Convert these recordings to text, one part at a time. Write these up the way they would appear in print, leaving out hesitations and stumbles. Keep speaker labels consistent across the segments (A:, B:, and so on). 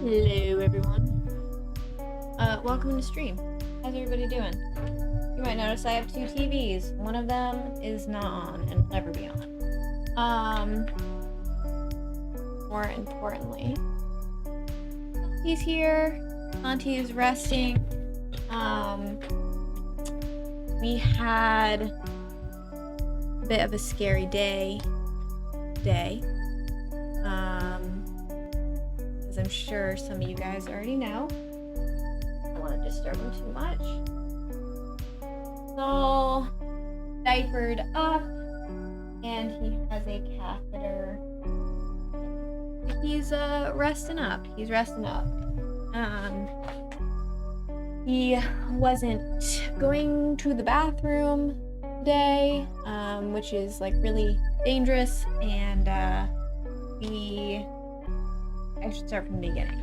A: Hello everyone. Welcome to stream. How's everybody doing? You might notice I have two TVs. One of them is not on and will never be on. More importantly, he's here. Auntie is resting. We had a bit of a scary day today. As I'm sure some of you guys already know. I don't want to disturb him too much. He's all diapered up, and he has a catheter. He's resting up. He's resting up. He wasn't going to the bathroom today, which is like really dangerous, and I should start from the beginning.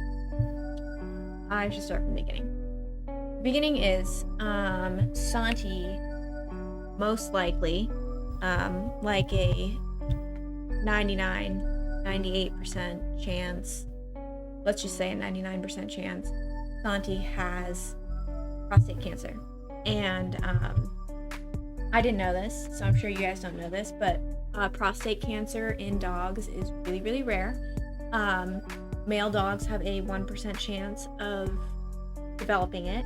A: The beginning is, Santi, most likely, like a 98% chance, let's just say a 99% chance, Santi has prostate cancer. And, I didn't know this, so I'm sure you guys don't know this, but prostate cancer in dogs is really, really rare. Male dogs have a 1% chance of developing it,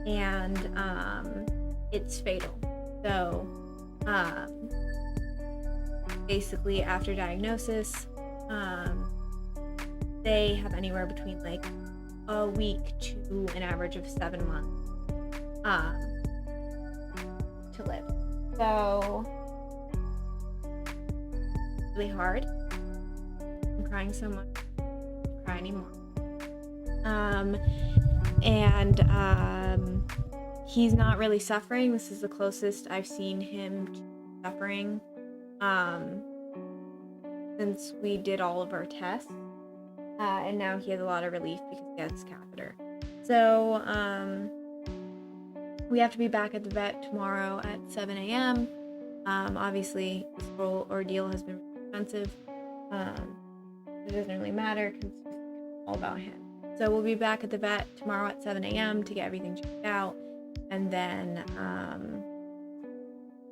A: and it's fatal. So basically after diagnosis, they have anywhere between like a week to an average of 7 months to live. So really hard. I'm crying so much. I don't cry anymore. He's not really suffering. This is the closest I've seen him to suffering since we did all of our tests. And now he has a lot of relief because he has his catheter. So we have to be back at the vet tomorrow at 7 a.m. Obviously, this whole ordeal has been expensive. It doesn't really matter because it's all about him. So we'll be back at the vet tomorrow at 7 a.m. to get everything checked out. And then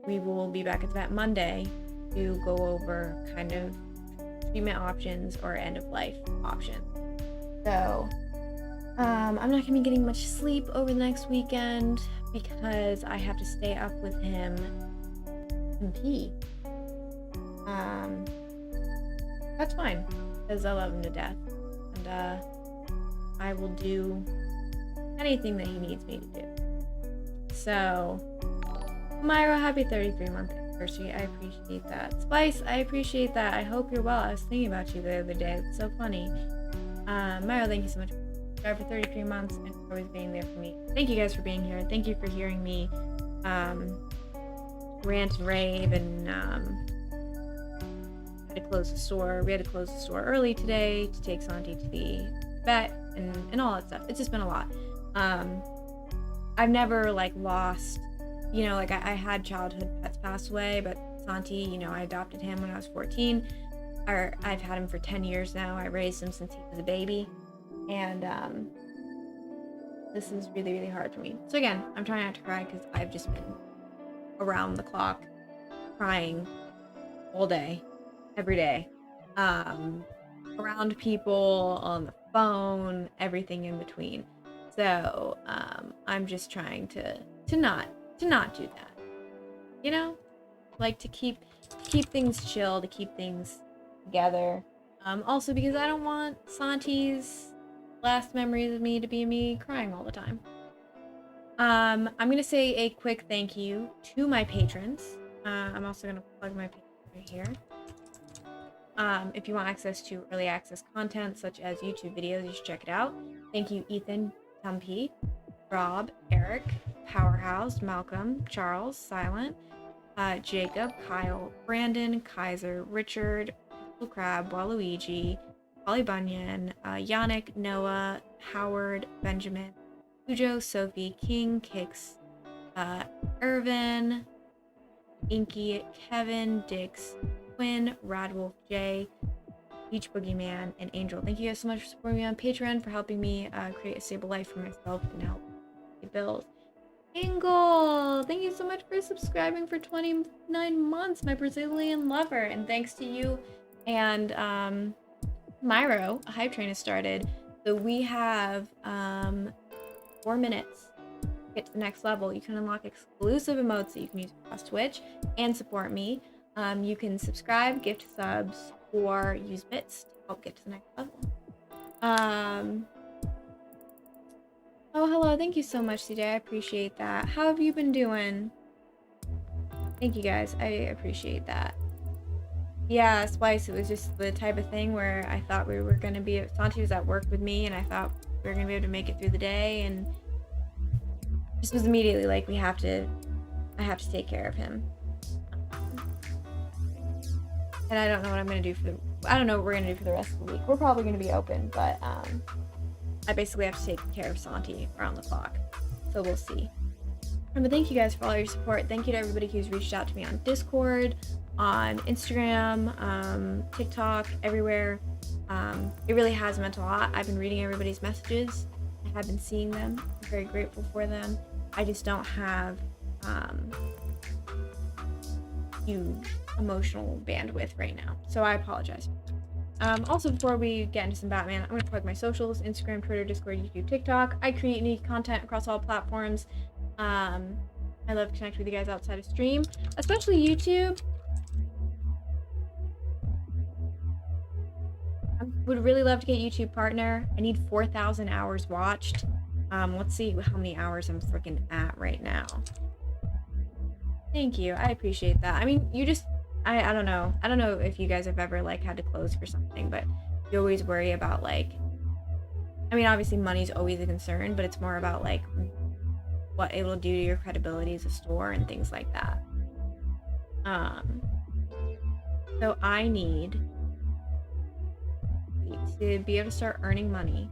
A: we will be back at the vet Monday to go over kind of treatment options or end of life options. So I'm not going to be getting much sleep over the next weekend because I have to stay up with him and pee. That's fine because I love him to death, and I will do anything that he needs me to do. So, Myra, happy 33-month anniversary. I appreciate that. Spice, I appreciate that. I hope you're well. I was thinking about you the other day. It's so funny. Myra, thank you so much for 33 months and for always being there for me. Thank you guys for being here. Thank you for hearing me rant and rave, and had to close the store. We had to close the store early today to take Santi to the vet and all that stuff. It's just been a lot. I've never like lost, like I had childhood pets pass away, but Santi, I adopted him when I was 14. I've had him for 10 years now. I raised him since he was a baby, and this is really, really hard for me. So again, I'm trying not to cry because I've just been around the clock crying all day, every day, around people, on the phone, everything in between. So I'm just trying to not do that, like to keep things chill, to keep things together. Also because I don't want Santi's last memories of me to be me crying all the time. I'm gonna say a quick thank you to my patrons. I'm also gonna plug my Patreon right here. If you want access to early access content such as YouTube videos, you should check it out. Thank you, Ethan, Tumpy, Rob, Eric, Powerhouse, Malcolm, Charles, Silent, Jacob, Kyle, Brandon, Kaiser, Richard, Crab, Waluigi, Holly Bunyan, Yannick, Noah, Howard, Benjamin, Ujo, Sophie, King, Kix, Irvin, Inky, Kevin, Dix, Quinn, Radwolf J, Beach Boogeyman, and Angel. Thank you guys so much for supporting me on Patreon, for helping me create a stable life for myself and help pay bills. Angle, thank you so much for subscribing for 29 months, my Brazilian lover. And thanks to you and Myro, a hype train has started. So we have 4 minutes to get to the next level. You can unlock exclusive emotes that you can use across Twitch and support me. You can subscribe, gift subs, or use bits to help get to the next level. Oh, hello. Thank you so much, CJ. I appreciate that. How have you been doing? Thank you, guys. I appreciate that. Yeah, Splice, it was just the type of thing where I thought we were going to be... Santi was at work with me, and I thought we were going to be able to make it through the day, and just was immediately like, I have to take care of him. And I don't know what I'm going to do I don't know what we're going to do for the rest of the week. We're probably going to be open, but I basically have to take care of Santi around the clock. So we'll see. But thank you guys for all your support. Thank you to everybody who's reached out to me on Discord, on Instagram, TikTok, everywhere. It really has meant a lot. I've been reading everybody's messages. I have been seeing them. I'm very grateful for them. I just don't have huge emotional bandwidth right now, so I apologize. Also, before we get into some Batman, I'm going to plug my socials: Instagram, Twitter, Discord, YouTube, TikTok. I create unique content across all platforms. I love connecting with you guys outside of stream, especially YouTube. I would really love to get YouTube partner. I need 4,000 hours watched. Let's see how many hours I'm freaking at right now. Thank you. I appreciate that. I mean, I don't know. I don't know if you guys have ever like had to close for something, but you always worry about like, I mean, obviously money's always a concern, but it's more about like what it'll do to your credibility as a store and things like that. So I need to be able to start earning money.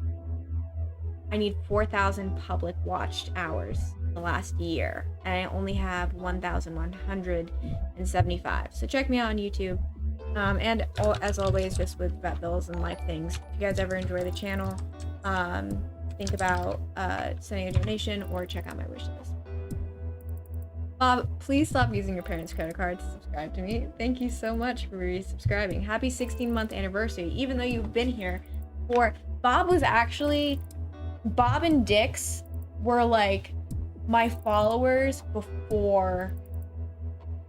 A: I need 4,000 public watched hours in the last year, and I only have 1,175. So check me out on YouTube. And as always, just with vet bills and life things, if you guys ever enjoy the channel, think about sending a donation or check out my wish list. Bob, please stop using your parents' credit card to subscribe to me. Thank you so much for resubscribing. Happy 16-month anniversary, even though you've been here for... Bob and Dix were like my followers before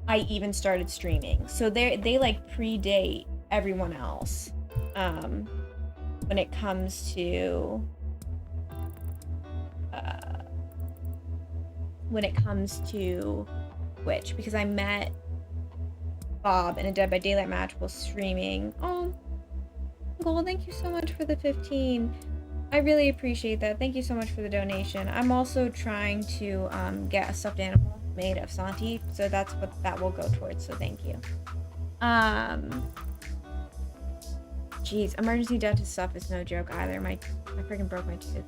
A: I even started streaming. So they like predate everyone else when it comes to Twitch, because I met Bob in a Dead by Daylight match while streaming. Oh, well, thank you so much for the 15. I really appreciate that. Thank you so much for the donation. I'm also trying to get a stuffed animal made of Santi, so that's what that will go towards, so thank you. Jeez, emergency dentist stuff is no joke either. I freaking broke my tooth.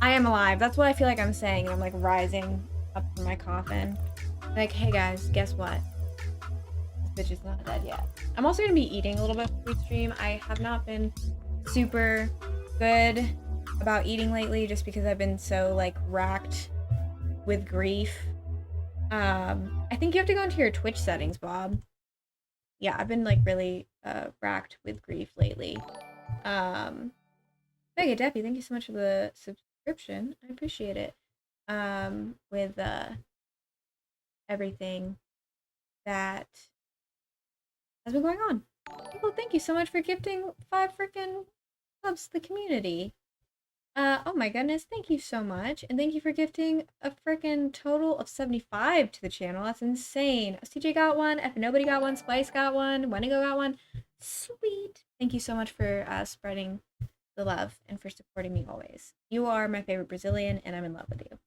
A: I am alive. That's what I feel like I'm saying. I'm like rising up from my coffin. Like, hey guys, guess what? This bitch is not dead yet. I'm also gonna be eating a little bit before we stream. I have not been super good about eating lately just because I've been so like racked with grief. I think you have to go into your Twitch settings, Bob. Yeah, I've been like really racked with grief lately. Mega Deppy, thank you so much for the subscription. I appreciate it. With everything that has been going on. Well, thank you so much for gifting 5 freaking subs to the community. Oh my goodness, thank you so much. And thank you for gifting a freaking total of 75 to the channel. That's insane. CJ got one, F Nobody got one, Splice got one, Wendigo got one. Sweet. Thank you so much for spreading the love and for supporting me always. You are my favorite Brazilian, and I'm in love with you.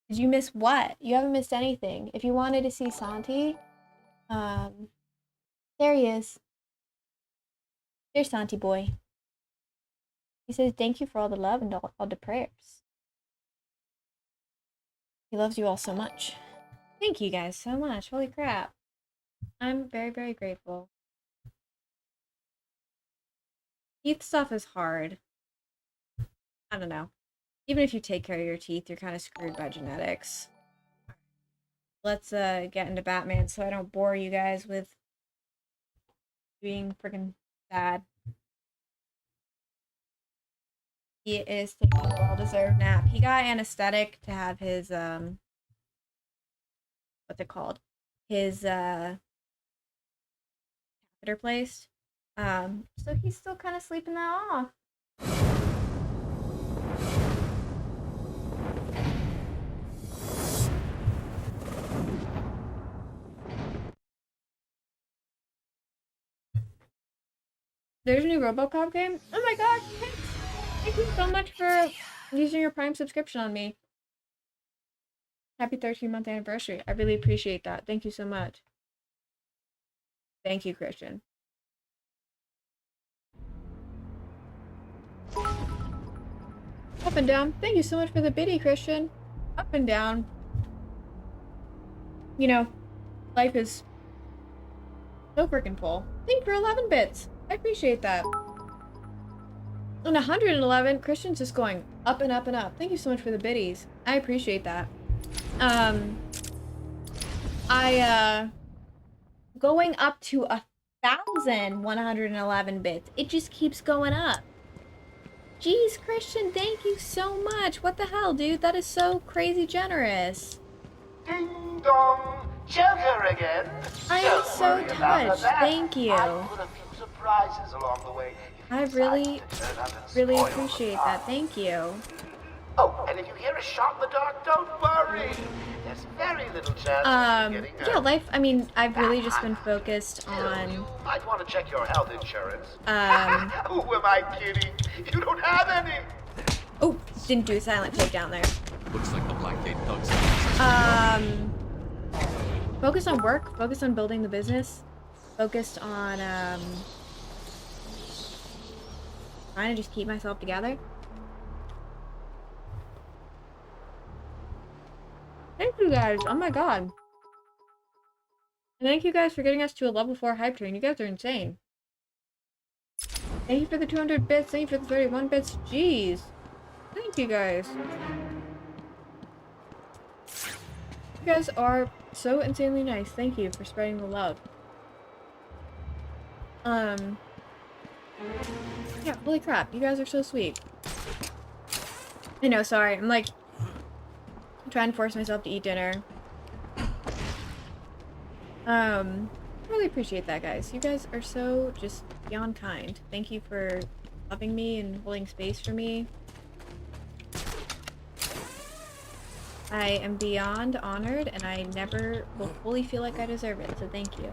A: Did you miss what? You haven't missed anything. If you wanted to see Santi, there he is. There's Santi boy. He says, thank you for all the love and all the prayers. He loves you all so much. Thank you guys so much. Holy crap. I'm very, very grateful. Teeth stuff is hard. I don't know. Even if you take care of your teeth, you're kind of screwed by genetics. Let's get into Batman so I don't bore you guys with being freaking sad. He is taking a well-deserved nap. He got anesthetic to have his what's it called? His catheter placed. So he's still kind of sleeping that off. There's a new RoboCop game. Oh my gosh! Thank you so much for using your Prime subscription on me. Happy 13-month anniversary. I really appreciate that. Thank you so much. Thank you, Christian. Up and down. Thank you so much for the biddy, Christian. Up and down. You know, life is so freaking full. Thank you for 11 bits. I appreciate that. And 111, Christian's just going up and up and up. Thank you so much for the biddies. I appreciate that. Going up to 1,111 bits. It just keeps going up. Jeez, Christian, thank you so much. What the hell, dude? That is so crazy generous.
B: Ding dong, Joker again.
A: I am so touched. Thank you.
B: I put a few surprises along the way.
A: I really appreciate that. Thank you.
B: Oh, and if you hear a shot in the dark, don't worry. There's very little chance of you getting hurt.
A: Yeah, life, I mean, I've really just been focused on...
B: You might want to check your health insurance. Who am I kidding? You don't have any.
A: Oh, didn't do a silent takedown there.
C: Looks like the Black Gate thugs.
A: Focus on work, focus on building the business, focused on, trying to just keep myself together. Thank you guys. Oh my god. And thank you guys for getting us to a level 4 hype train. You guys are insane. Thank you for the 200 bits. Thank you for the 31 bits. Jeez. Thank you guys. You guys are so insanely nice. Thank you for spreading the love. Yeah, holy crap. You guys are so sweet. I know, sorry. I'm like... trying to force myself to eat dinner. Really appreciate that, guys. You guys are so just beyond kind. Thank you for loving me and holding space for me. I am beyond honored, and I never will fully feel like I deserve it, so thank you.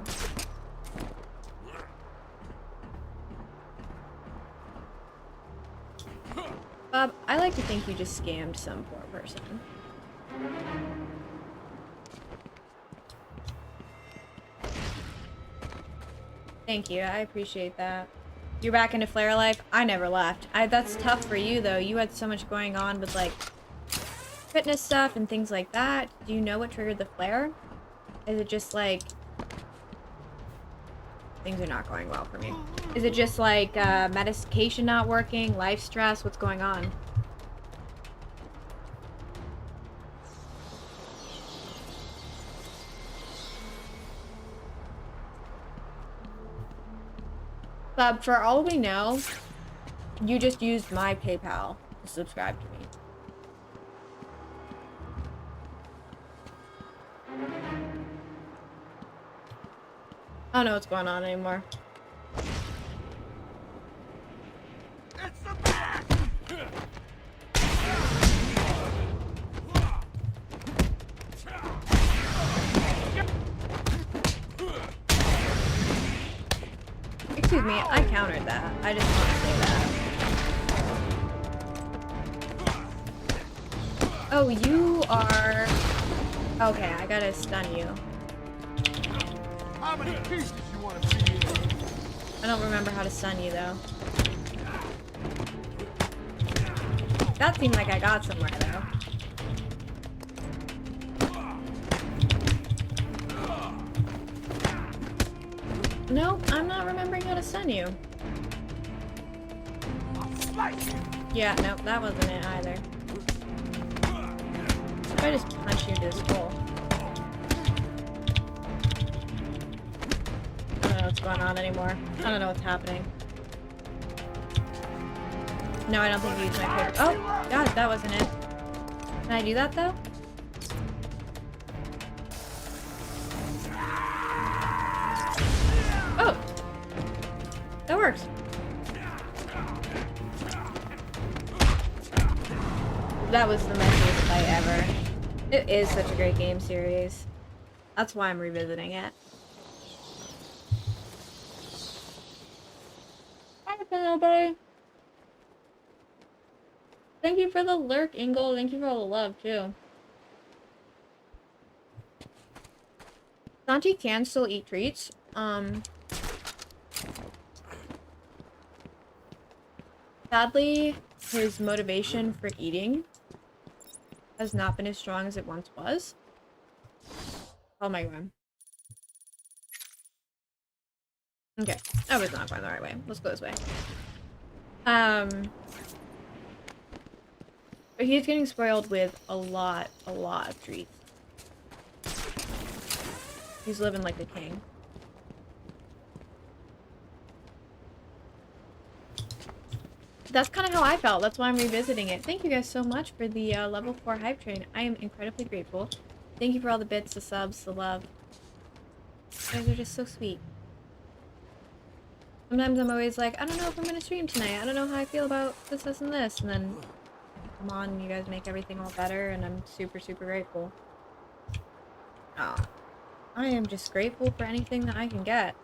A: Bob, I like to think you just scammed some poor person. Thank you, I appreciate that. You're back into Flare life? I never left. That's tough for you though. You had so much going on with like fitness stuff and things like that. Do you know what triggered the flare? Is it just like things are not going well for me? Is it just like medication not working, life stress? What's going on? Bob, for all we know, you just used my PayPal to subscribe to me. I don't know what's going on anymore.
C: It's the back!
A: Excuse me, I countered that. I just want to say that. Oh, you are... Okay, I gotta stun you.
C: How many pieces you want to see?
A: I don't remember how to stun you, though. That seemed like I got somewhere, though. Nope, I'm not remembering how to stun you.
C: like you.
A: Yeah, no, that wasn't it either. If I just punch you into this hole. I don't know what's going on anymore. I don't know what's happening. No, I don't think you used my paper. Oh, God, that wasn't it. Can I do that, though? Oh! That works. That was the messiest fight ever. It is such a great game series. That's why I'm revisiting it. Hi, nobody. Thank you for the lurk, Ingle. Thank you for all the love, too. Santi can still eat treats. Sadly, his motivation for eating has not been as strong as it once was. Oh my god. Okay, I was not going the right way. Let's go this way. But he's getting spoiled with a lot of treats. He's living like a king. That's kind of how I felt. That's why I'm revisiting it. Thank you guys so much for the level 4 hype train. I am incredibly grateful. Thank you for all the bits, the subs, the love. You guys are just so sweet. Sometimes I'm always like, I don't know if I'm gonna stream tonight. I don't know how I feel about this, this, and this. And then come on, and you guys make everything all better, and I'm super, super grateful. Oh, I am just grateful for anything that I can get.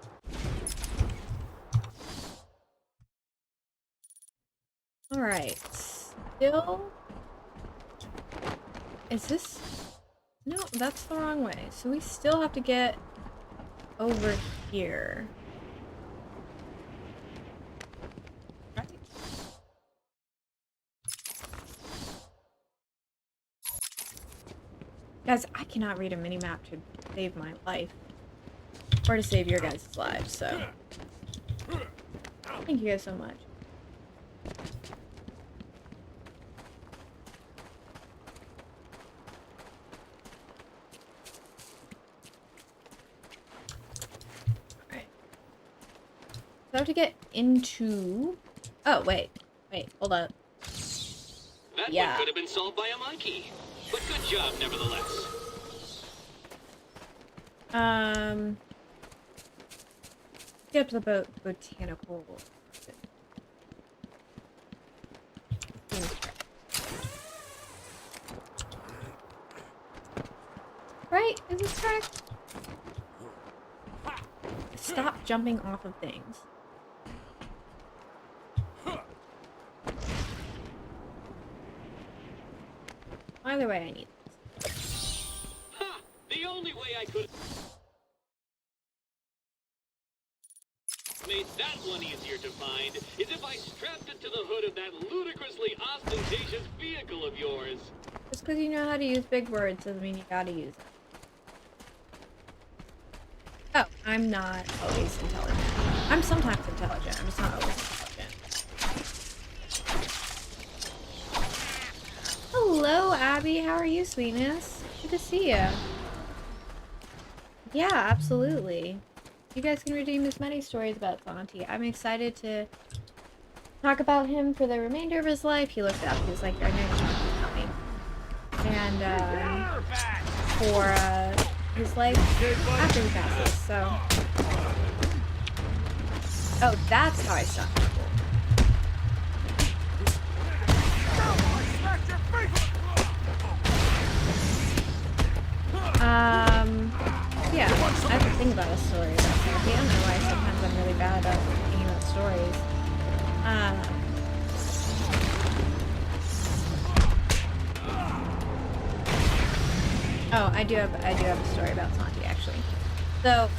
A: Alright, still... Is this... No, that's the wrong way. So we still have to get over here. Right? Guys, I cannot read a mini-map to save my life. Or to save your guys' lives, so... Thank you guys so much. So I have to get into... Oh, wait. Wait, hold up.
D: That one could have been solved by a monkey. But good job, nevertheless.
A: Get up to the botanical... Right? Is this correct? Stop jumping off of things. Either way, I need this.
D: Ha! The only way I could made that one easier to find is if I strapped it to the hood of that ludicrously ostentatious vehicle of yours.
A: Just because you know how to use big words doesn't mean you gotta use them. Oh, I'm not always intelligent. I'm sometimes intelligent. I'm just not always intelligent. Hello, Abby. How are you, sweetness? Good to see you. Yeah, absolutely. You guys can redeem as many stories about Santi. I'm excited to talk about him for the remainder of his life. He looked up. He was like, I know you're talking about me. And, for, his life after he passes, so... Oh, that's how I stop people. Yeah, I have to think about a story about therapy. I don't know why sometimes I'm really bad about thinking about stories. Oh, I do have a story about Santi, actually. So,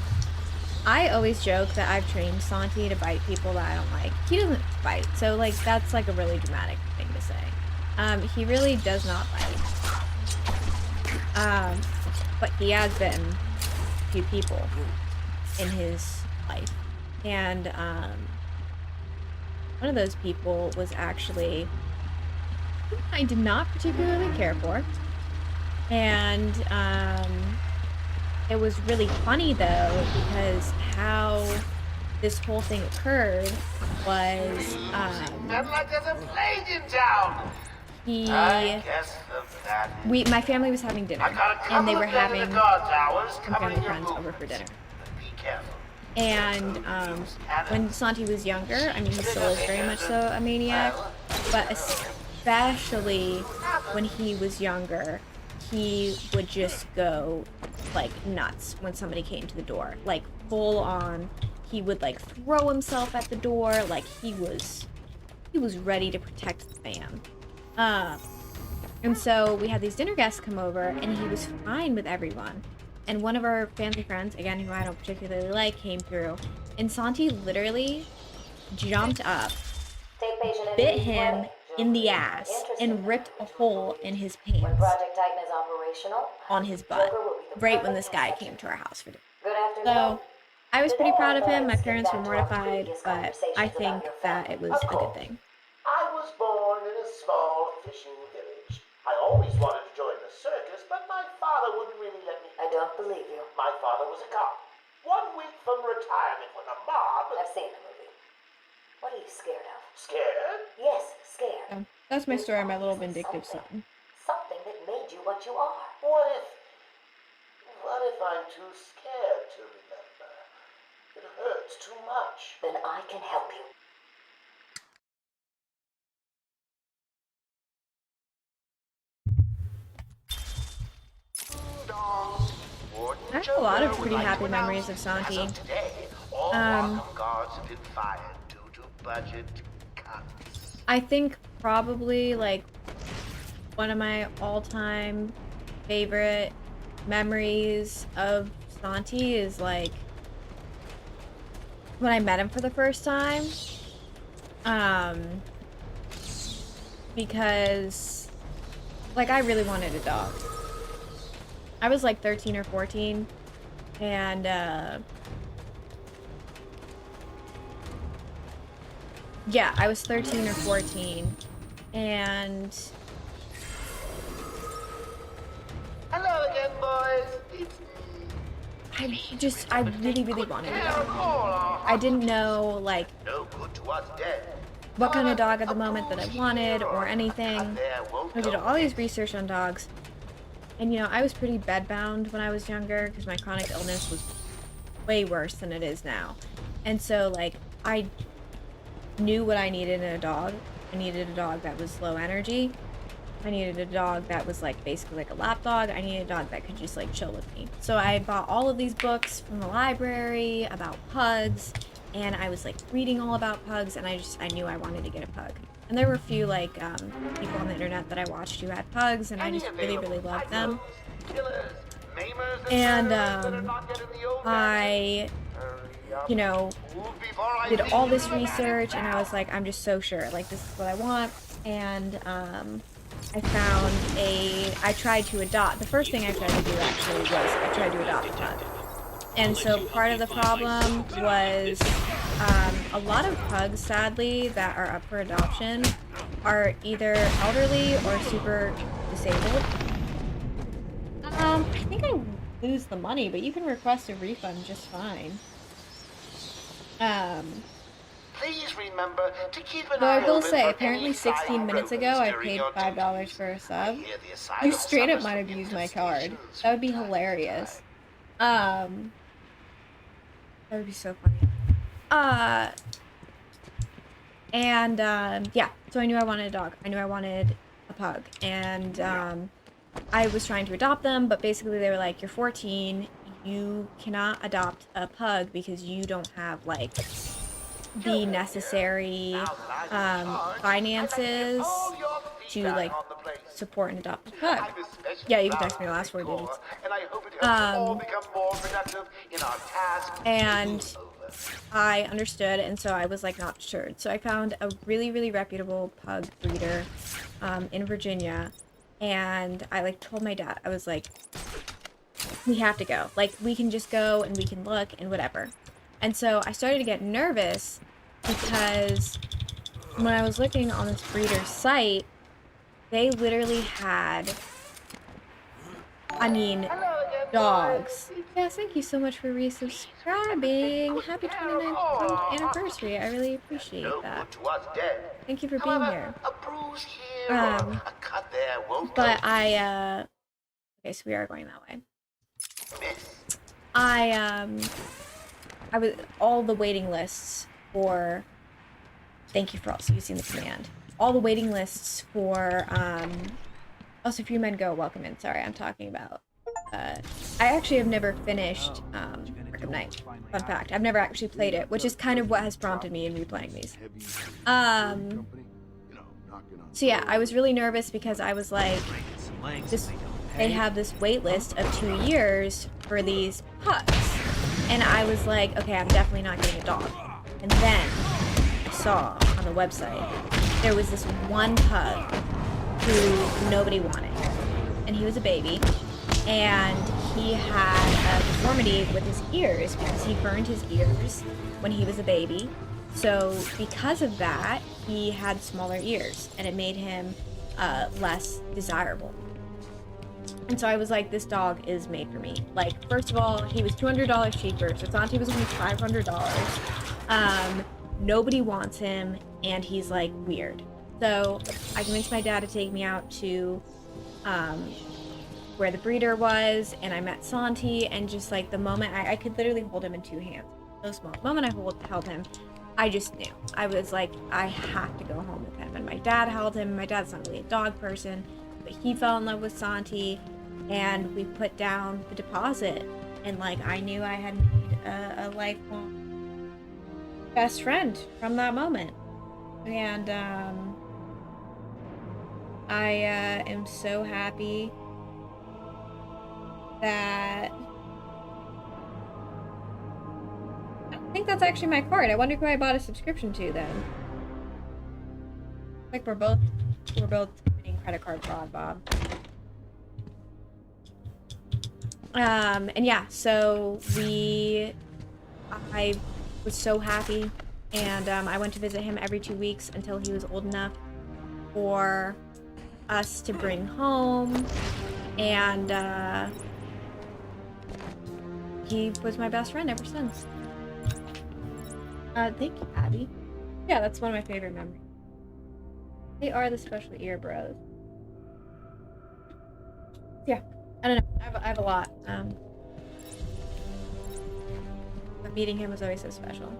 A: I always joke that I've trained Santi to bite people that I don't like. He doesn't bite, so, like, that's, like, a really dramatic thing to say. He really does not bite. But he has bitten a few people in his life. And, one of those people was actually who I did not particularly care for. And it was really funny though, because how this whole thing occurred was
B: Not like there's a plague in town. I guess that is.
A: my family was having dinner,
B: I got a couple
A: and they were
B: of men in
A: having
B: the guard towers
A: some
B: covering
A: family
B: your
A: friends over for
B: movements.
A: dinner.
B: But be careful.
A: And when Santi was younger, I mean, he still is very much so a maniac, but especially when he was younger, he would just go like nuts when somebody came to the door, like full on. He would like throw himself at the door, like he was ready to protect the fam. And so we had these dinner guests come over, and he was fine with everyone. And one of our family friends, again, who I don't particularly like, came through, and Santi literally jumped up, bit him in the ass, and ripped a hole in his pants on his butt, right when this guy came to our house for dinner. So I was pretty proud of him. My parents were mortified, but I think that it was a good thing.
B: I was born in a small fishing village. I always wanted to join the circus, but my father wouldn't really let me.
E: I don't believe you.
B: My father was a cop. 1 week from retirement when a mob...
E: I've seen the movie. What are you scared of?
B: Scared?
E: Yes, scared.
A: So that's my story, my little vindictive son.
E: Something that made you what you are.
B: What if I'm too scared to remember? It hurts too much.
E: Then I can help you.
A: I have a lot of pretty happy memories of Santi.
B: All welcome guards have been fired due to budget cuts.
A: I think probably like one of my all-time favorite memories of Santi is like when I met him for the first time. Because like I really wanted a dog. I was like 13 or 14, and yeah, I was 13 or 14, and
B: Hello again, boys. It's me.
A: I really wanted a dog. I didn't know like
B: No good to us dead.
A: what kind of dog at the moment that I wanted or anything. I did all these research on dogs. And you know, I was pretty bedbound when I was younger because my chronic illness was way worse than it is now. And so like I knew what I needed in a dog. I needed a dog that was low energy. I needed a dog that was like basically like a lap dog. I needed a dog that could just like chill with me. So I bought all of these books from the library about pugs, and I was like reading all about pugs, and I knew I wanted to get a pug. And there were a few like people on the internet that I watched who had pugs, and I just really loved them. And I, you know, did all this research, and I was like, I'm just so sure, like this is what I want. And I tried to adopt. The first thing I tried to do actually was I tried to adopt a pug. And so part of the problem was a lot of pugs, sadly, that are up for adoption are either elderly or super disabled. I think I lose the money, but you can request a refund just fine.
B: Please remember to keep an
A: Though I
B: eye
A: will
B: open
A: say,
B: for
A: apparently
B: any
A: 16 minutes ago, I paid $5 for a sub. You straight up might have used my card. That would be hilarious. That would be so funny. Yeah, so I knew I wanted a dog. I knew I wanted a pug. And, I was trying to adopt them, but basically they were like, you're 14, you cannot adopt a pug because you don't have, like, the necessary, finances to, like, support and adopt a pug. Yeah, you can text me the last 4 digits. And I understood, and so I was like not sure. So I found a really reputable pug breeder in Virginia, and I like told my dad, I was like, we have to go. Like, we can just go and we can look and whatever. And so I started to get nervous because when I was looking on this breeder's site, they literally had, I mean, dogs. Yes, thank you so much for resubscribing. Happy 29th anniversary. I really appreciate
B: No
A: that.
B: good to us dead.
A: Thank you for being here.
B: A bruise here or a cut there won't
A: But
B: go.
A: okay, so we are going that way.
B: Miss.
A: I was, all the waiting lists for, thank you for also using the command. All the waiting lists for, also Few Men Go, welcome in. Sorry, I'm talking about, I actually have never finished, Arkham Knight. Fun fact, I've never actually played it, which is kind of what has prompted me in replaying these. So yeah, I was really nervous because I was like, they have this wait list of 2 years for these pups. And I was like, okay, I'm definitely not getting a dog. And then I saw on the website, there was this one pup who nobody wanted. And he was a baby. And he had a deformity with his ears because he burned his ears when he was a baby. So because of that, he had smaller ears. And it made him less desirable. And so I was like, this dog is made for me. Like, first of all, he was $200 cheaper. So Santi was only $500. Nobody wants him, and he's like weird. So I convinced my dad to take me out to where the breeder was, and I met Santi, and just like the moment I could literally hold him in 2 hands. So small. The moment I held him, I just knew. I was like, I have to go home with him. And my dad held him. My dad's not really a dog person, but he fell in love with Santi. And we put down the deposit, and like I knew I had made a lifelong best friend from that moment. And I am so happy that I think that's actually my card. I wonder who I bought a subscription to then. Like we're both committing credit card fraud, Bob. And yeah, so I was so happy, and I went to visit him every 2 weeks until he was old enough for us to bring home, and he was my best friend ever since. Thank you, Abby. Yeah, that's one of my favorite memories. They are the special ear bros. Yeah. I don't know. I have a lot. But meeting him was always so special.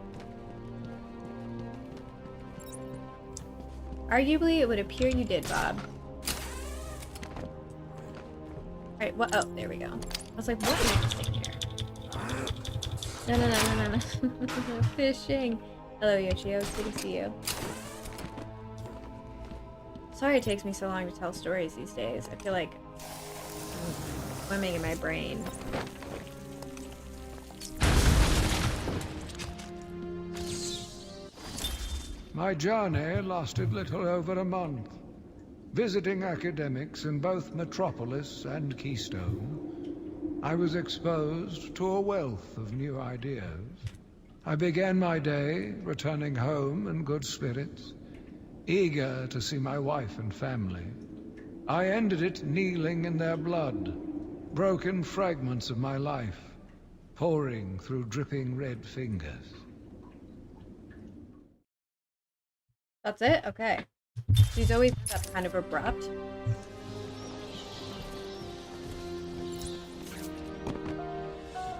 A: Arguably, it would appear you did, Bob. Alright, what? Oh, there we go. I was like, what is interesting here? No. Fishing. Hello, Yoshio. It's good to see you. Sorry it takes me so long to tell stories these days. I feel like swimming in my brain.
F: My journey lasted little over a month. Visiting academics in both Metropolis and Keystone, I was exposed to a wealth of new ideas. I began my day returning home in good spirits, eager to see my wife and family. I ended it kneeling in their blood, broken fragments of my life, pouring through dripping red fingers.
A: That's it? Okay. She's always up kind of abrupt.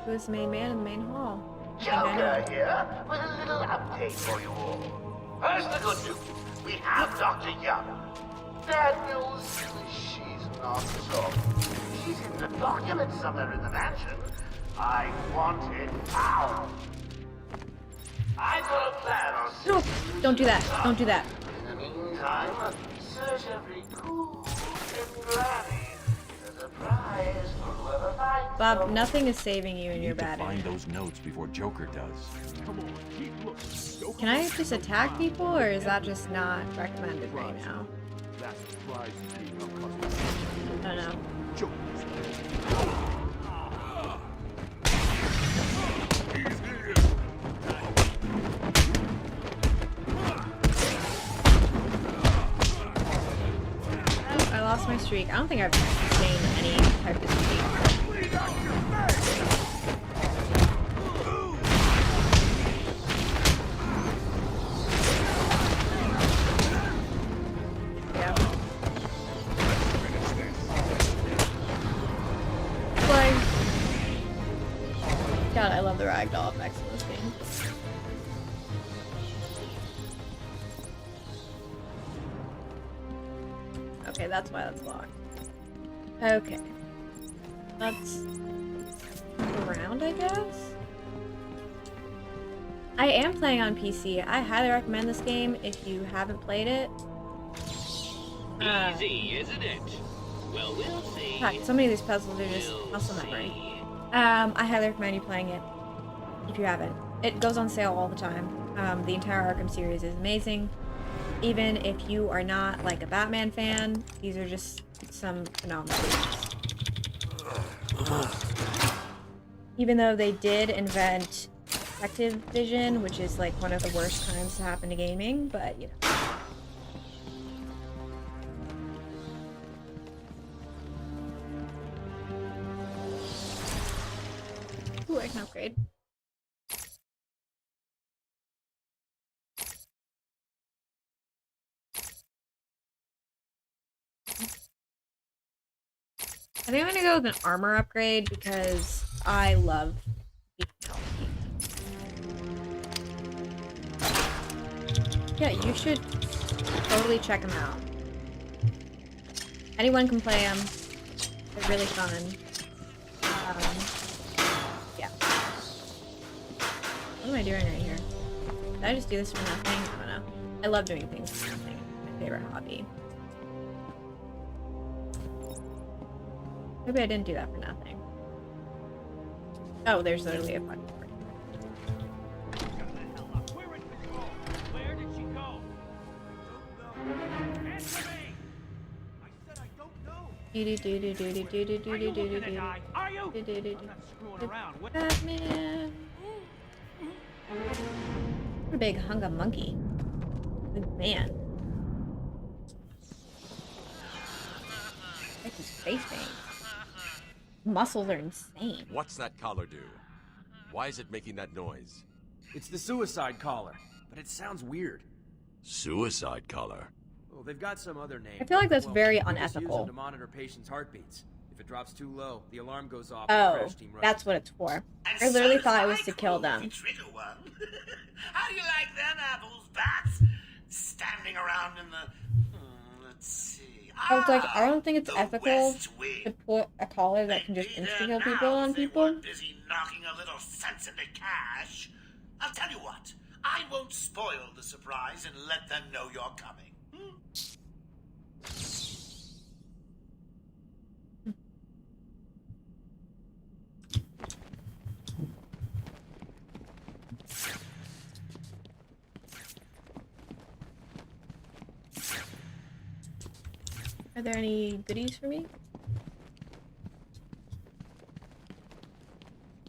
A: Who's the main man in the main hall?
B: Joker here with a little update for you all. First, the good news. We have Dr. Young. Bad news, she's not so. She's in the document somewhere in the mansion. I want it found. I've got a plan on...
A: No! Don't do that. Don't do that.
B: In the meantime, search every cool and granny. There's a prize for whoever finds
A: Bob,
B: them.
A: nothing is saving you in
G: You
A: your
G: need to
A: bad
G: find
A: energy.
G: those notes before Joker does.
C: Come on, keep looking.
A: Can I just attack people, or is that just not recommended right now?
C: That's the prize for being our customer.
A: I don't know.
C: Jokers.
A: streak. I don't think I've sustained any type of streak.
C: Bleed out your face!
A: Yeah. Like, God, I love the ragdoll effects in this game. Okay, that's why that's locked. Okay. Let's move around, I guess? I am playing on PC. I highly recommend this game if you haven't played it.
D: Easy, isn't it? Well, we'll see.
A: Fuck, so many of these puzzles are just muscle memory. I highly recommend you playing it if you haven't. It goes on sale all the time. The entire Arkham series is amazing. Even if you are not like a Batman fan, these are just some phenomenal games. Even though they did invent detective vision, which is like one of the worst crimes to happen to gaming, but you know. Ooh, I can upgrade. I think I'm gonna go with an armor upgrade because I love being healthy. Yeah, you should totally check them out. Anyone can play them. They're really fun. Yeah. What am I doing right here? Did I just do this for nothing? I don't know. I love doing things for nothing. It's my favorite hobby. Maybe I didn't do that for nothing. Oh, there's literally a fucking board.
C: Where did she go? Answer me! I said I don't know. Are you looking to die? Are you? I'm not screwing around. What?
A: Batman. What a big hunga monkey. Good man. Like his face paint. Muscles are insane.
G: What's that collar do? Why is it making that noise?
H: It's the suicide collar, but it sounds weird.
G: Suicide collar?
H: Oh, they've got some other name.
A: I feel like that's very
H: we just use
A: unethical.
H: them to monitor patients' heartbeats. If it drops too low, the alarm goes off.
A: Oh, that's what it's for. I literally thought it was to kill them.
B: Trigger one. How do you like them apples, bats? Standing around in the... let's see.
A: I was like, I don't think it's
B: the
A: ethical
B: West Wing.
A: to put a collar that can just
B: They'd be
A: insta-kill
B: there
A: people
B: now
A: on
B: if they
A: people.
B: weren't busy knocking a little sense into cash. I'll tell you what. I won't spoil the surprise and let them know you're coming.
A: Are there any goodies for me?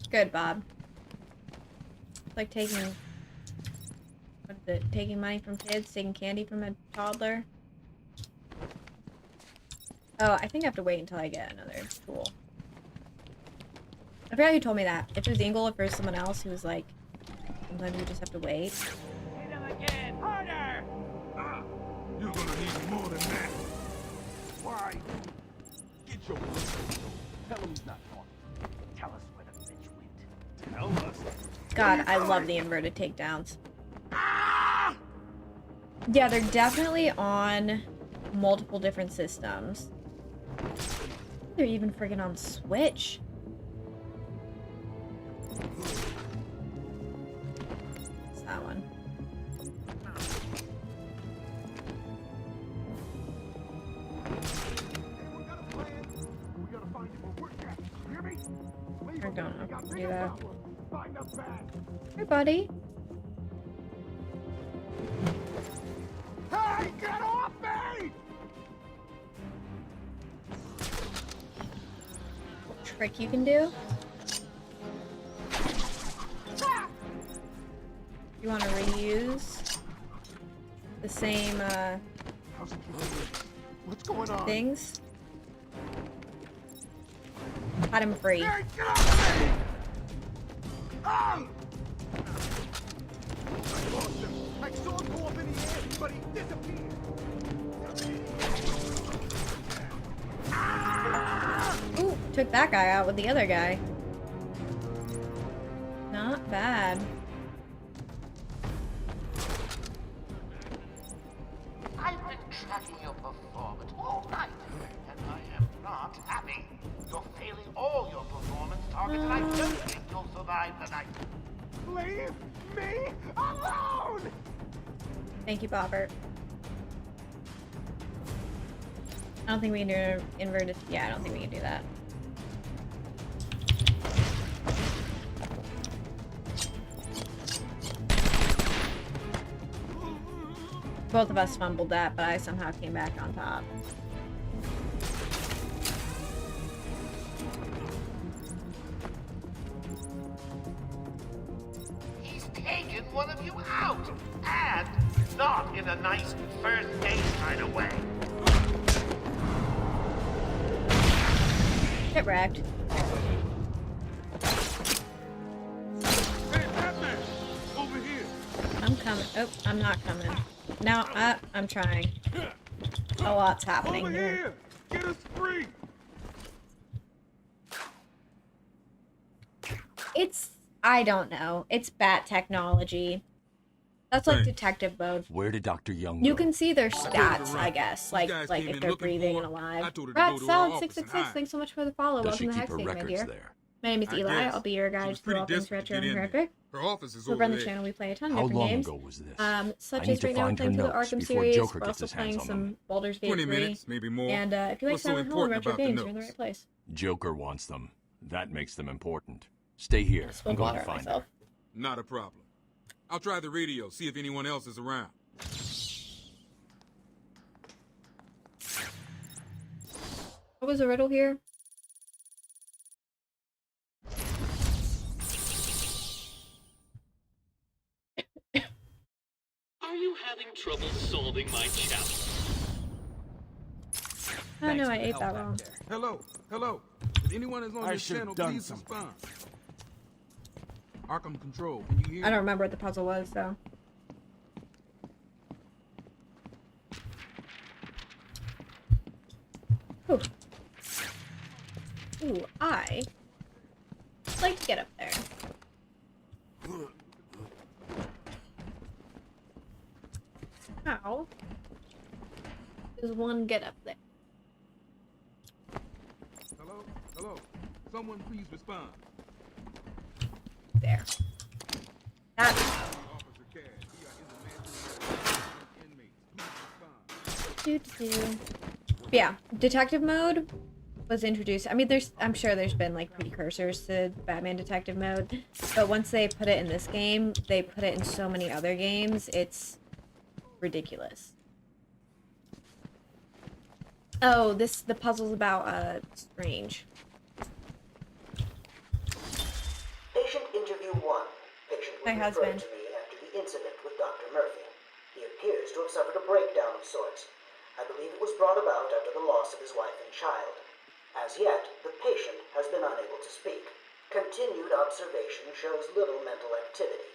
A: Good, Bob. It's like taking... What is it? Taking money from kids, taking candy from a toddler. Oh, I think I have to wait until I get another tool. I forgot who told me that. If it was Ingle, if it was someone else who was like, sometimes you just have to wait.
C: Hit him again! Harder!
I: You're gonna need more than that.
C: Why? Get your tell him he's not talking. Tell us where the bitch went. Tell us.
A: God, I love the inverted takedowns. Yeah, they're definitely on multiple different systems. They're even friggin' on Switch. It's that one. I don't know how to do that. Hey, buddy.
C: Hey, get off me!
A: Trick you can do. You want to reuse the same
C: What's going on?
A: things? Cut him free.
C: Hey, get off me! Oh! I lost him. I saw him go up in the air, but he disappeared.
A: Ooh, took that guy out with the other guy. Not bad.
B: I've been tracking your performance all night, and I am not happy. You're failing all your performance targets, and I don't think you'll survive the night.
C: Leave me alone!
A: Thank you, Bobbert. I don't think we can do an inverted. Yeah, I don't think we can do that. Both of us fumbled that, but I somehow came back on top.
B: He's taken one of you out, and not in a nice first date kind of way.
A: Get wrecked.
I: Hey, Batman! Over here!
A: I'm coming. Oh, I'm not coming. Now, I'm trying. A lot's happening
I: Over
A: here.
I: here! Get us free!
A: It's, I don't know. It's bat technology. That's like
I: Thanks.
A: detective mode.
G: Where did Dr. Young
A: You
G: go?
A: can see their
I: Told her to
A: stats,
I: run.
A: I guess.
I: These
A: Like
I: guys
A: like
I: came
A: if
I: in
A: they're
I: looking
A: breathing
I: for
A: and
I: her.
A: alive.
I: I told her to
A: Rat
I: go to her
A: Salad
I: office and
A: 666,
I: hide.
A: thanks so much for the follow.
G: Does she
A: Welcome to
G: keep her
A: Hexing, my
G: records
A: dear.
G: there?
A: My name is
I: I
A: Eli.
I: guess.
A: I'll be your
I: She
A: guide
I: was
A: through
I: pretty
A: all things
I: desperate to
A: retro
I: get
A: and
I: in
A: horrific.
I: there. Her office is
A: Over
I: over
A: on the
I: there.
A: channel, we play a ton of
G: How
A: different
G: long
A: games.
G: ago was this?
A: Such
G: I need
A: as
G: to
A: right now we're
G: find
A: playing
G: her
A: through the
G: notes
A: Arkham
G: before
A: series.
G: Joker
A: We're
G: gets
A: also
G: his hands
A: playing
G: on them.
A: some Baldur's Gate
I: 20
A: 3.
I: minutes, maybe more.
A: And if you like
I: What's so
A: Silent Hill and
I: important
A: retro
I: about the
A: games, you're in the
I: notes?
A: right place.
G: Joker wants them. That makes them important. Stay here. I'm
A: Spilled
G: going
A: water
G: to
A: on
G: find
A: myself.
G: her.
I: Not a problem. I'll try the radio, see if anyone else is around.
A: What was the riddle here?
D: Are you having trouble solving my challenge?
A: Oh no,
H: Thanks
A: I
H: for the
A: ate
H: help
A: that
H: back
A: wrong.
H: there.
I: Hello, hello. If anyone is on
H: I
I: this
H: should've
I: channel,
H: done
I: please
H: something.
I: respond. Arkham Control, can you hear
A: I don't
I: me?
A: remember what the puzzle was, so. Ooh. Ooh, I like to get up there. How does one get up there?
I: Hello, hello. Someone please respond.
A: There. That's
I: Officer Cash, we are in the mansion. Inmates, please respond.
A: Yeah, detective mode was introduced. I mean, I'm sure there's been like precursors to Batman detective mode, but once they put it in this game, they put it in so many other games. It's ridiculous. Oh, the puzzle's about Strange.
E: Patient interview 1. Patient was
A: My
E: referred
A: husband.
E: to me after the incident with Dr. Murphy. He appears to have suffered a breakdown of sorts. I believe it was brought about after the loss of his wife and child. As yet, the patient has been unable to speak. Continued observation shows little mental activity.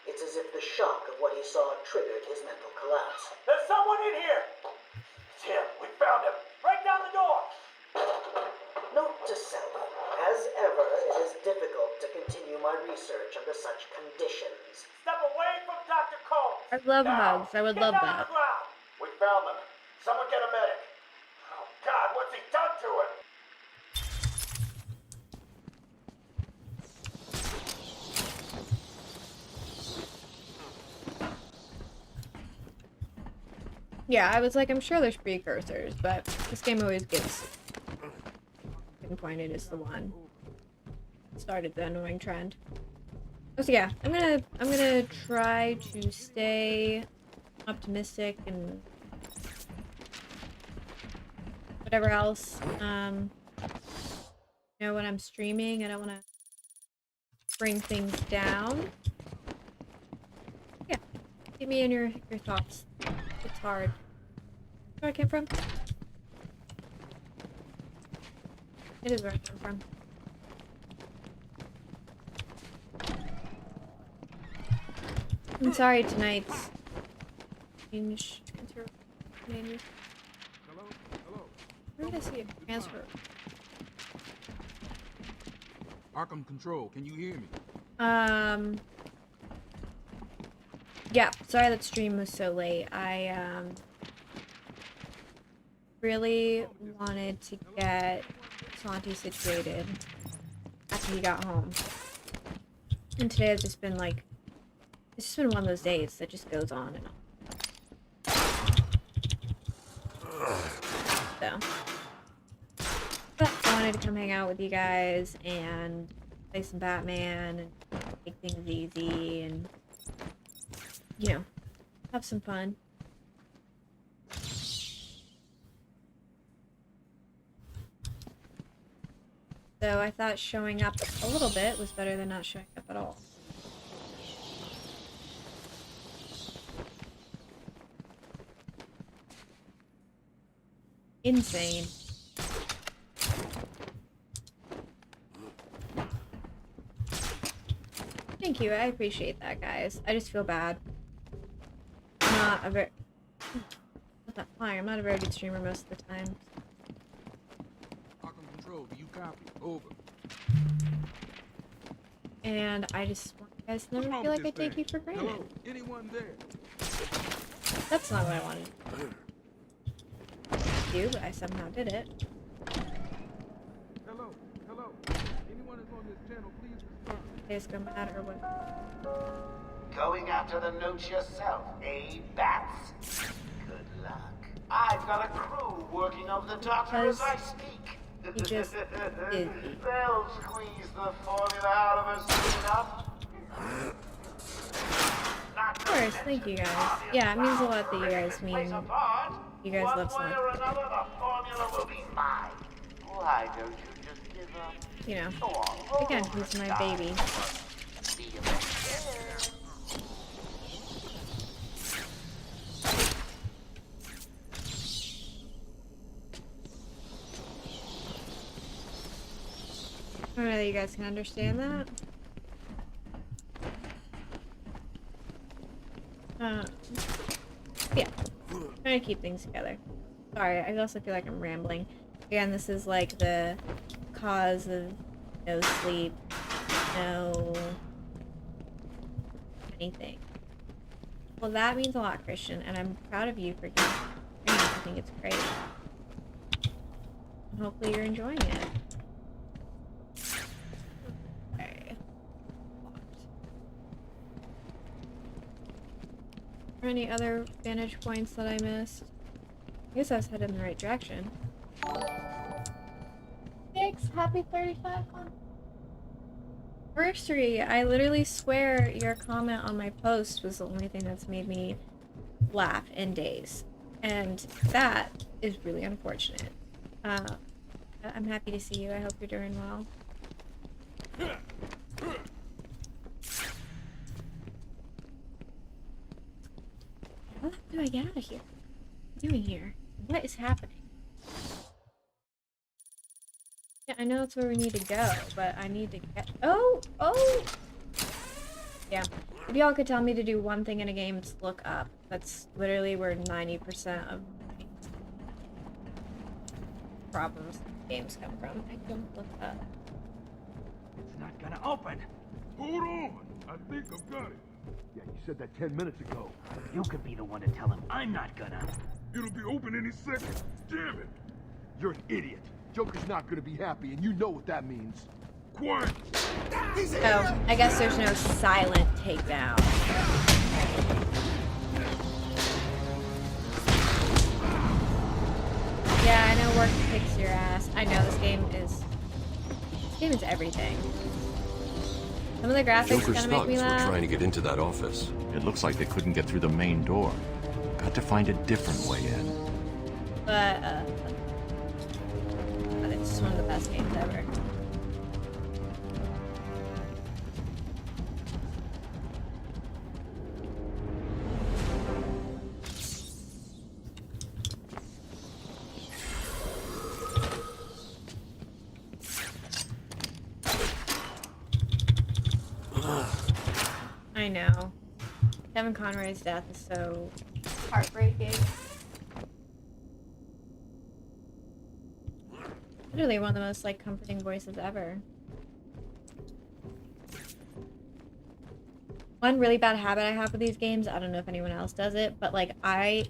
E: It's as if the shock of what he saw triggered his mental collapse.
B: There's someone in here! It's him. We found him. Break down the door!
E: Note to self. As ever, it is difficult to continue my research under such conditions.
B: Step away from Dr. Combs!
A: I love
B: Now,
A: hugs. I would
B: get
A: love
B: down
A: that.
B: on the ground. We found them. Someone get a medic. Oh, God, what's he done to him?
A: Yeah, I was like, I'm sure there's precursors, but this game always gets pinpointed as the one started the annoying trend. So yeah, I'm gonna try to stay optimistic and whatever else. You know, when I'm streaming, I don't want to bring things down. Yeah, give me in your thoughts. It's hard. Where I came from? It is where I came from. I'm sorry tonight's change menu.
I: Hello? Hello?
A: Where did I see it transfer?
I: Arkham Control, can you hear me?
A: Yeah, sorry that stream was so late. I really wanted to get Santi situated after he got home. And today has just been like, it's just been one of those days that just goes on and on. So, but I wanted to come hang out with you guys and play some Batman and take things easy and, you know, have some fun. So I thought showing up a little bit was better than not showing up at all. Insane. Thank you, I appreciate that, guys. I just feel bad. I'm not a very... Not that fire. I'm not a very good streamer most of the time.
I: Arkham Control, do you copy? Over.
A: And I just want you guys to
I: What's
A: never
I: wrong
A: feel
I: with
A: like I
I: this
A: take you
I: thing?
A: for granted.
I: Hello? Anyone there?
A: That's not what I wanted to do, but I somehow did it.
I: Hello? Hello? Anyone is on this channel, please respond.
A: It's gonna matter what.
B: Going after the notes yourself, eh, Bats? Good luck. I've got a crew working over the doctor as I speak.
A: He just did.
B: They'll squeeze the formula out of us soon enough.
A: Of course, thank you guys. Yeah, it means a lot that you guys mean. You guys love
B: One way
A: Sonic.
B: or another, the formula will be mine. Why don't you just give up?
A: You know,
B: Go on, roll
A: again,
B: over
A: he's
B: and
A: my
B: die.
A: baby.
B: See you later.
A: I don't know that you guys can understand that. Yeah, trying to keep things together. Sorry, I also feel like I'm rambling. Again, this is like the cause of no sleep, no anything. Well, that means a lot, Christian, and I'm proud of you for getting it. I think it's great. And hopefully you're enjoying it. Okay. Are there any other vantage points that I missed? I guess I was headed in the right direction. Thanks, happy 35th anniversary. I literally swear your comment on my post was the only thing that's made me laugh in days. And that is really unfortunate. I'm happy to see you. I hope you're doing well. How do I get out of here? What am I doing here? What is happening? Yeah, I know that's where we need to go, but I need to get... Oh! Yeah. If y'all could tell me to do one thing in a game, it's look up. That's literally where 90% of my problems in games come from. I don't look up.
C: It's not gonna open.
I: Hold on! I think I've got it.
C: Yeah, you said that 10 minutes ago. You could be the one to tell him I'm not gonna.
I: It'll be open any second. Damn it!
C: You're an idiot. Joker's not gonna be happy, and you know what that means.
I: Quiet!
A: Oh, I guess there's no silent takedown. Yeah, I know work kicks your ass. I know this game is everything. Some of the graphics
G: Joker's
A: kind of make me
G: thugs were
A: laugh.
G: trying to get into that office.
J: It looks like they couldn't get through the main door. Got to find a different way in.
A: But it's just one of the best games ever. I know. Kevin Conroy's death is so heartbreaking. Literally one of the most like comforting voices ever. One really bad habit I have with these games, I don't know if anyone else does it, but like I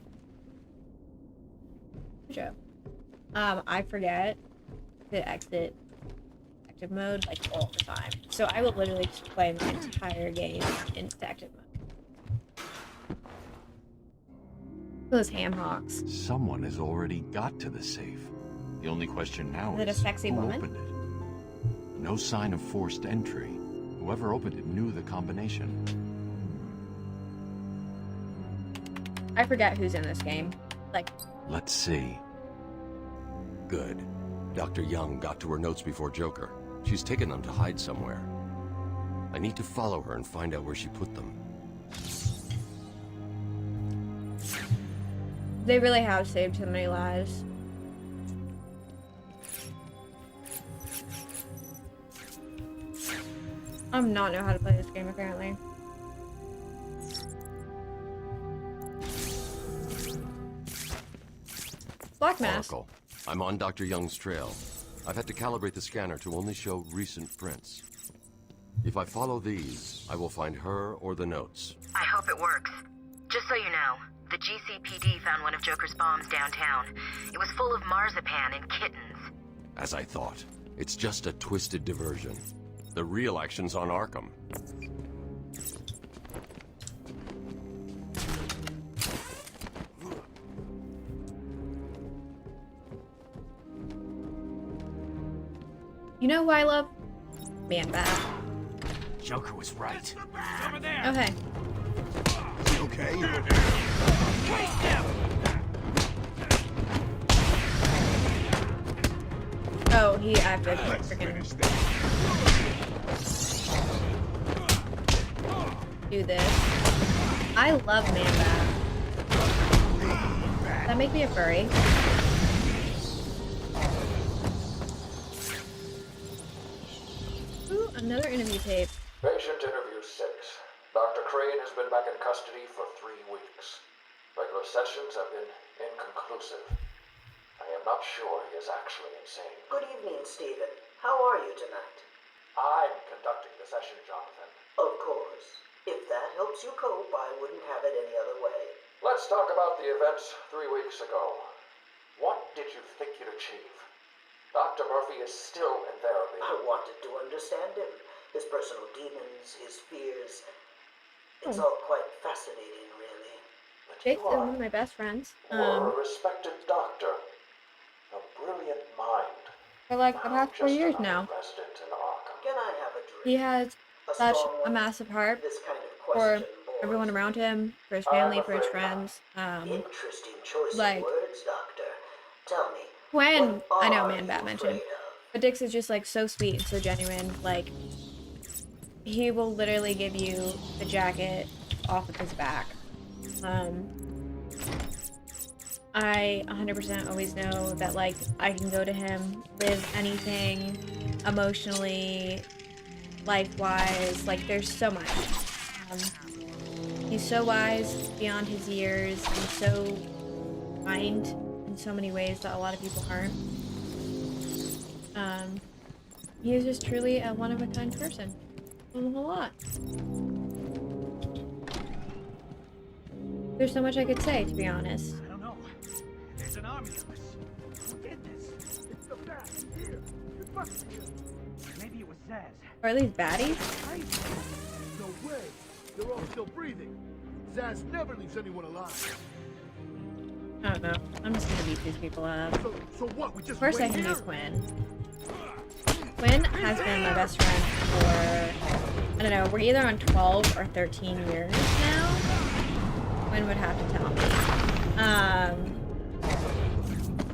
A: forget to exit active mode like all the time. So I will literally just play my entire game in active mode. Those ham hocks.
J: Someone has already got to the safe. The only question now
A: Is it a sexy
J: who
A: woman?
J: opened it? No sign of forced entry. Whoever opened it knew the combination.
A: I forget who's in this game. Like,
J: Let's see.
G: Good. Dr. Young got to her notes before Joker. She's taken them to hide somewhere. I need to follow her and find out where she put them.
A: they really have saved so many lives. I'm not know how to play this game apparently. Black Mass.
G: Oracle, I'm on Dr. Young's trail. I've had to calibrate the scanner to only show recent prints. If I follow these, I will find her or the notes.
K: I hope it works. Just so you know, the GCPD found one of Joker's bombs downtown. It was full of marzipan and kittens.
G: As I thought, it's just a twisted diversion. The real action's on Arkham.
A: You know who I love? Man-Bat.
H: Joker was right.
I: Over there.
A: Okay.
B: Okay.
A: Oh, I have to freaking do this. I love Man-Bat. Does that make me a furry? Ooh, another interview tape.
L: Patient interview 6. Dr. Crane has been back in custody for 3 weeks. Regular sessions have been inconclusive. I am not sure he is actually insane.
E: Good evening, Stephen. How are you tonight?
L: I'm conducting the session, Jonathan.
E: Of course. If that helps you cope, I wouldn't have it any other way.
L: Let's talk about the events 3 weeks ago. What did you think you'd achieve? Dr. Murphy is still in therapy.
E: I wanted to understand him. His personal demons, his fears. It's all quite fascinating, really.
L: But
A: Jake's
L: you
A: one of my best friends.
L: were a respected doctor. A brilliant mind.
A: For like the past 4 years now.
L: Resident in Arkham.
E: Can I have a drink?
A: He has such
E: strong
A: a
E: one?
A: massive heart
E: This kind of
A: for
E: question
A: everyone
E: bores
A: around him, for his
L: I'm
A: family, for his
L: afraid not.
A: friends.
E: Interesting choice
A: like-
E: of words, Doctor. Tell me.
A: When
E: what
A: I know
E: are
A: Man-Bat
E: you
A: mentioned,
E: afraid of?
A: but Dix is just like so sweet and so genuine. Like he will literally give you the jacket off of his back. I 100% always know that like I can go to him with anything emotionally, life-wise. Like there's so much. He's so wise beyond his years and so kind in so many ways that a lot of people aren't. He is just truly a one-of-a-kind person. A whole lot. There's so much I could say, to be honest.
C: I don't know. There's an army of us. Who did this?
I: It's the bat. Here. It must be here.
C: Maybe it was Zaz.
A: Or at least baddies.
I: No way. They're all still breathing. Zaz never leaves anyone alive.
A: I don't know. I'm just gonna beat these people up.
I: So what? We just
A: First I
I: wait
A: can
I: here?
A: do Quinn. Quinn has been my best friend for, I don't know, we're either on 12 or 13 years now. Quinn would have to tell me.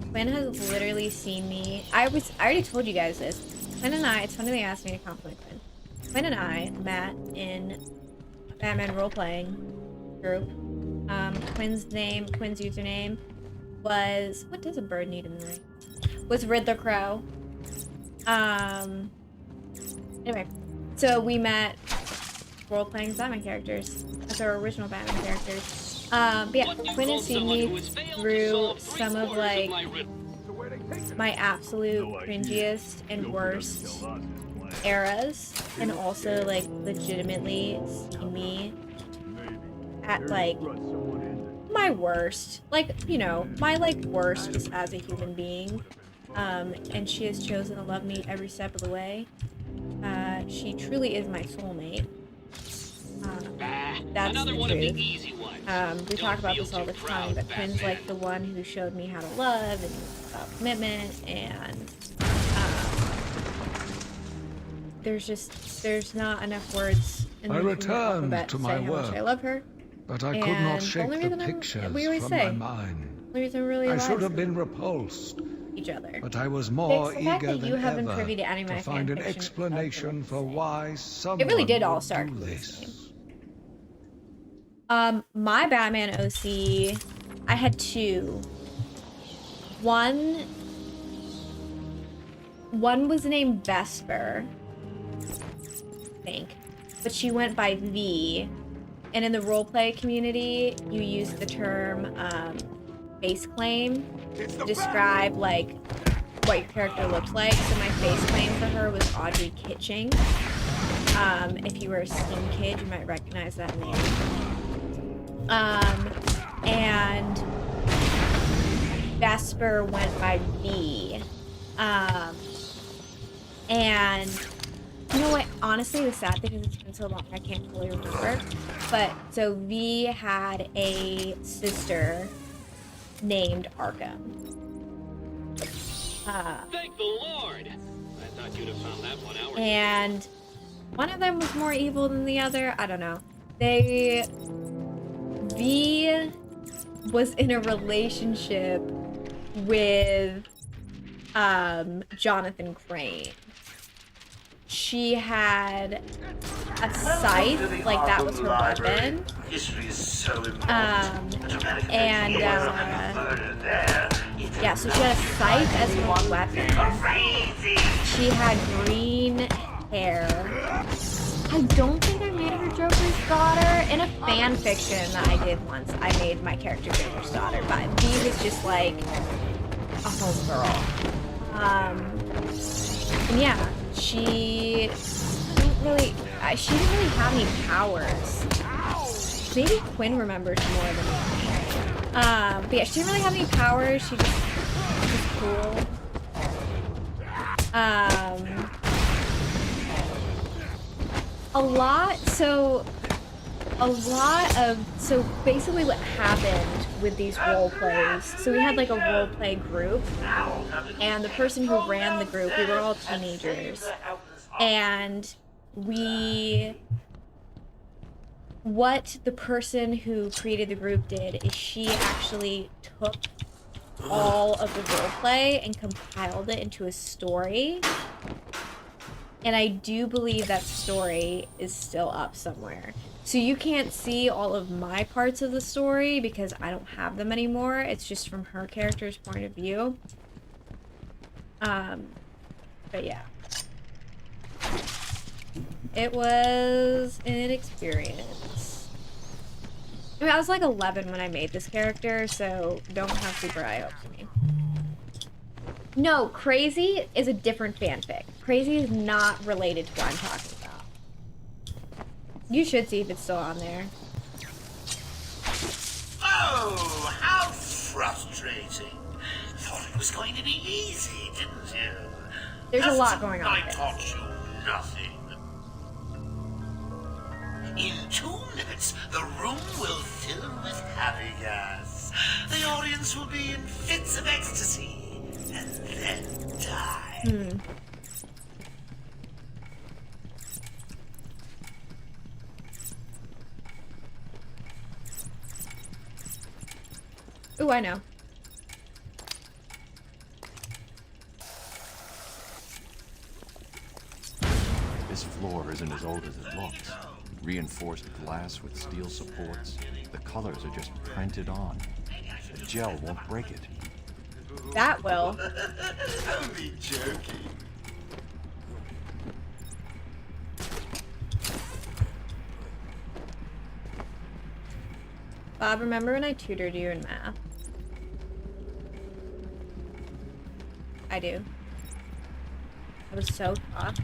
A: Quinn has literally seen me. I already told you guys this. Quinn and I, it's funny they asked me to compliment Quinn. Quinn and I met in Batman role-playing group. Quinn's username was, what does a bird need in the ring? Was Riddler Crow. Anyway, so we met role-playing Batman characters. That's characters are original Batman characters. But yeah, Quinn has seen me through some of like my absolute cringiest and worst eras, and also like legitimately seen me at like my worst, like, you know, my like worst just as a human being. And she has chosen to love me every step of the way. She truly is my soulmate. That's
D: Another
A: the
D: one of the
A: truth.
D: easy ones.
A: We talk about this all the time, but Quinn's like the one who showed me how to love and about commitment, and there's not enough words in the
F: I
A: human
F: returned
A: alphabet
F: to
A: to
F: my
A: say how much
F: work,
A: I love her.
F: but I could not
A: And the
F: shake
A: only
F: the
A: reason
F: pictures
A: we always
F: from
A: say,
F: my mind.
A: the only reason we're really
F: I
A: alive
F: should
A: is
F: have been repulsed,
A: each other.
F: but I was more
A: The fact
F: eager
A: that you
F: than
A: have been
F: ever
A: privy to any of my
F: to find
A: fan
F: an
A: fiction is
F: explanation for why someone
A: It really did all
F: would
A: start
F: do
A: with
F: this.
A: this game. My Batman OC, I had two. One was named Vesper, I think, but she went by V. And in the roleplay community, you use the term face claim to describe like what your character looks like. So my face claim for her was Audrey Kitching. If you were a Skin Kid, you might recognize that name. And Vesper went by V. And you know what? Honestly, the sad thing is it's been so long I can't fully remember. But so V had a sister named Arkham.
D: Thank the Lord! I thought you'd have found that 1 hour ago.
A: And one of them was more evil than the other. I don't know. V was in a relationship with Jonathan Crane. She had a scythe, like that was her weapon.
B: History is so important.
A: And yeah, so she had a scythe as her weapon. She had green hair. I don't think I made her Joker's daughter. In a fan fiction that I did once, I made my character Joker's daughter, but V was just like a homegirl. And yeah, she didn't really have any powers. Maybe Quinn remembers more than me. But yeah, she didn't really have any powers. She just was cool. So basically what happened with these role plays, so we had like a role play group, and the person who ran the group, we were all teenagers, and what the person who created the group did is she actually took all of the role play and compiled it into a story. And I do believe that story is still up somewhere. So you can't see all of my parts of the story because I don't have them anymore. It's just from her character's point of view. But yeah. It was an experience. I mean, I was like 11 when I made this character, so don't have super high hopes for me. No, Crazy is a different fanfic. Crazy is not related to what I'm talking about. You should see if it's still on there.
B: Oh, how frustrating. Thought it was going to be easy, didn't you?
A: There's a lot going on.
B: I taught you nothing. In 2 minutes, the room will fill with happy gas. The audience will be in fits of ecstasy. And then die.
A: Ooh, I know.
J: This floor isn't as old as it looks. Reinforced glass with steel supports. The colors are just printed on. The gel won't break it.
A: That will.
B: Don't be joking.
A: Bob, remember when I tutored you in math? I do. I was so tough.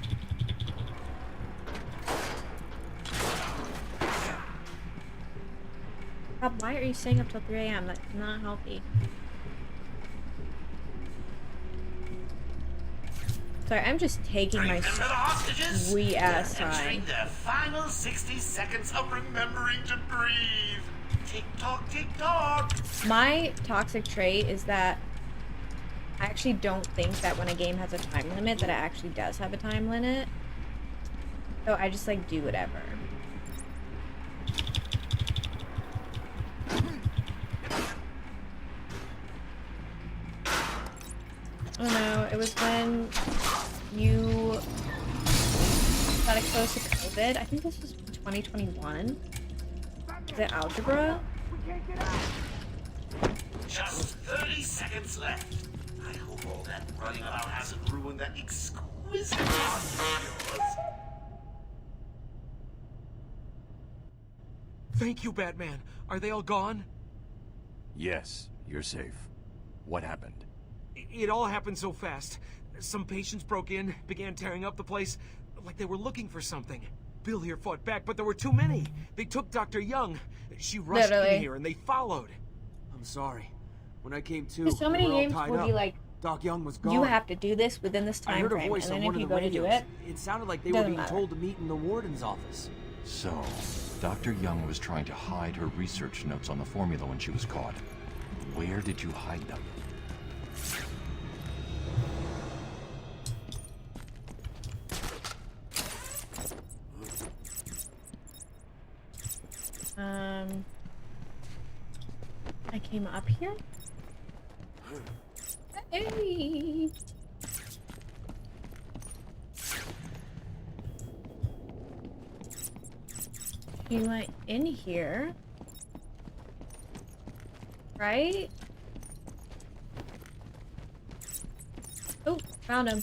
A: Bob, why are you staying up till 3 a.m.? That's not healthy. Sorry, I'm just taking my sweet ass time.
B: Entering their final 60 seconds of remembering to breathe. Tick tock, tick tock.
A: My toxic trait is that I actually don't think that when a game has a time limit that it actually does have a time limit. So I just like do whatever. Oh no, it was when you got exposed to COVID. I think this was 2021. Is it algebra?
B: Just 30 seconds left. I hope all that running about hasn't ruined that exquisite art of yours.
H: Thank you, Batman. Are they all gone?
J: Yes, you're safe. What happened?
H: It all happened so fast. Some patients broke in, began tearing up the place, like they were looking for something. Bill here fought back, but there were too many. They took Dr. Young. She rushed in here and they followed.
M: I'm sorry. When I came to,
A: So many games will be like,
M: Doc Young was gone.
A: you have to do this within this
M: I
A: time
M: heard a
A: frame,
M: voice
A: and
M: on
A: then
M: one
A: if
M: of
A: you
M: the
A: go to do
M: radios.
A: it,
M: It sounded like they were
A: doesn't
M: being
A: matter.
M: told to meet in the warden's office.
J: So, Dr. Young was trying to hide her research notes on the formula when she was caught. Where did you hide them?
A: I came up here. Hey. You went in here, right? Oh, found him.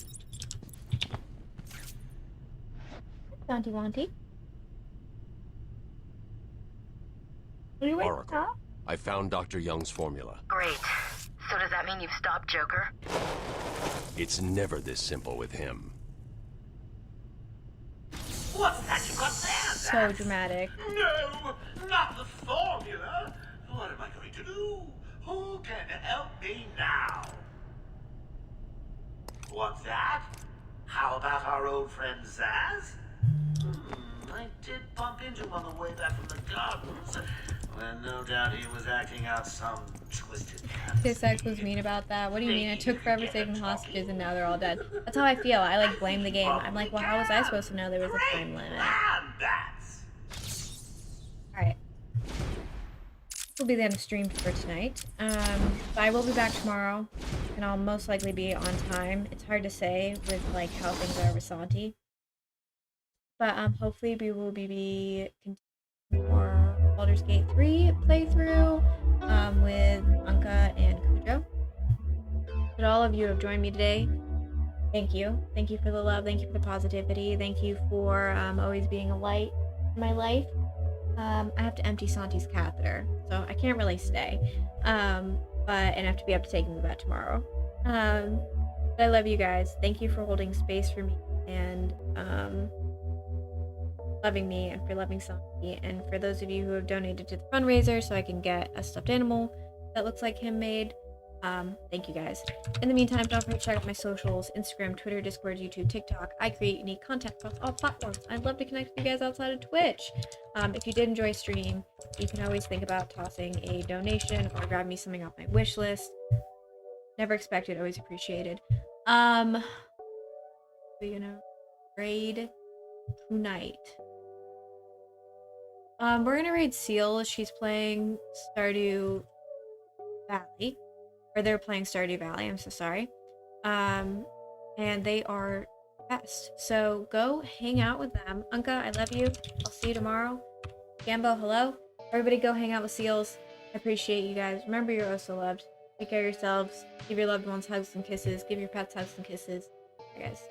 A: Wanty Wanty. What are you waiting
G: Oracle, I found Dr. Young's formula.
K: Great. So does that mean you've stopped Joker?
G: It's never this simple with him.
B: What's that you got there?
A: So dramatic.
B: No, not the formula. What am I going to do? Who can help me now? What's that? How about our old friend Zaz? I did bump into him on the way back from the gardens, when no doubt he was acting out some twisted
A: Kissex was mean about that. What do you mean? It took forever saving hostages and now they're all dead. That's how I feel. I like blame the game. I'm like, well, how was I supposed to know there was a time limit? Alright. Will be the end of stream for tonight. But I will be back tomorrow, and I'll most likely be on time. It's hard to say with like how things are with Santi. But hopefully we will be continuing more Baldur's Gate 3 playthrough with Anka and Kujo. But all of you have joined me today. Thank you. Thank you for the love. Thank you for the positivity. Thank you for always being a light in my life. I have to empty Santi's catheter, so I can't really stay. And I have to be up to taking the vet tomorrow. But I love you guys. Thank you for holding space for me and loving me and for loving Santi. And for those of you who have donated to the fundraiser so I can get a stuffed animal that looks like him made. Thank you guys. In the meantime, don't forget to check out my socials, Instagram, Twitter, Discord, YouTube, TikTok. I create unique content across all platforms. I'd love to connect with you guys outside of Twitch. If you did enjoy stream, you can always think about tossing a donation or grab me something off my wish list. Never expected, always appreciated. We're gonna raid tonight. We're gonna raid Seal. She's playing Stardew Valley. Or they're playing Stardew Valley, I'm so sorry. And they are best. So go hang out with them. Anka, I love you. I'll see you tomorrow. Gambo, hello. Everybody go hang out with Seals. I appreciate you guys. Remember you're also loved. Take care of yourselves. Give your loved ones hugs and kisses. Give your pets hugs and kisses. Bye guys.